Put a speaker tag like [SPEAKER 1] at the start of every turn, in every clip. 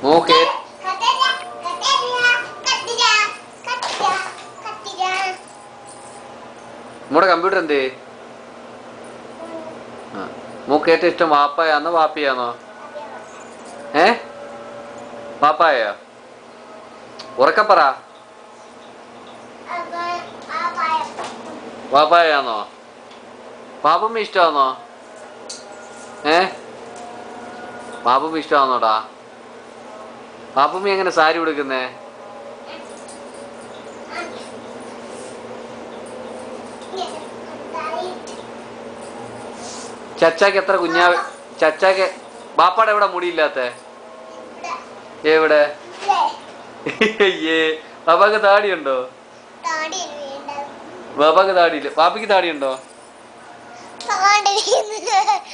[SPEAKER 1] മോക്കെ നമ്മുടെ കമ്പ്യൂട്ടർ എന്തേ? മോക്ക് ഏറ്റവും ഇഷ്ടം വാപ്പായാന്നോ വാപ്പിയാന്നോ? വാപ്പായോ? ഉറക്കപ്പറ. വാപ്പായാന്നോ? പാപ്പമ്മ ഇഷ്ടമാണോ? പാപ്പമ്മ ഇഷ്ടമാണോടാ? പാപ്പമ്മ എങ്ങനെ സാരി ഉടുക്കുന്നേ? ചച്ചാക്ക് എത്ര കുഞ്ഞാവ്? ചച്ചാക്ക് ബാപ്പാടെ എവിടെ മുടിയില്ലാത്ത? എവിടെ? ബാപ്പാക്ക് താടിയുണ്ടോ? ബാപ്പാക്ക് താടിയില്ല. പാപ്പിക്ക് താടിയുണ്ടോ?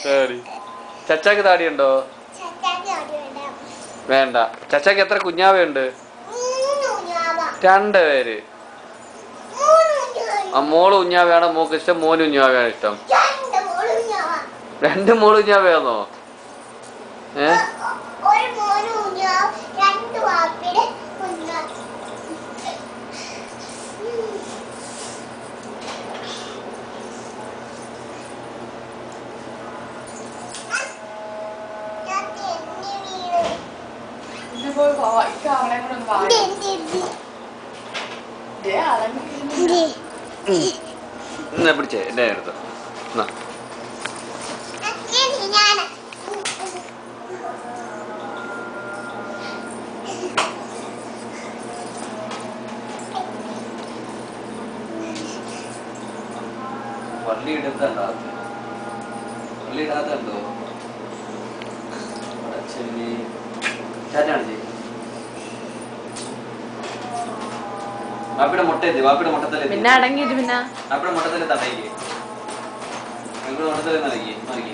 [SPEAKER 1] താടി. ചച്ചാക്ക് താടിയുണ്ടോ? വേണ്ട. ചച്ചാക്ക് എത്ര കുഞ്ഞാവയുണ്ട്? 2 പേര്. മോള് കുഞ്ഞാവയാണോ മോക്ക് ഇഷ്ടം? മോന് കുഞ്ഞാവയാണോ ഇഷ്ടം? 2 മോള് കുഞ്ഞാവയാണോ? പിടിച്ചേ എന്റെ അടുത്ത് പള്ളി എടുത്തോ വാപ്പിയുടെ മുട്ട എത്തി. വാപ്പിയുടെ മുട്ടത്തല്ലേ
[SPEAKER 2] പിന്നെ അടങ്ങിയിട്ട് പിന്നെ
[SPEAKER 1] വാപ്പിയുടെ മുട്ടത്തല്ലേ തടയില്ലേ? മുട്ടത്തല്ലേ നൽകി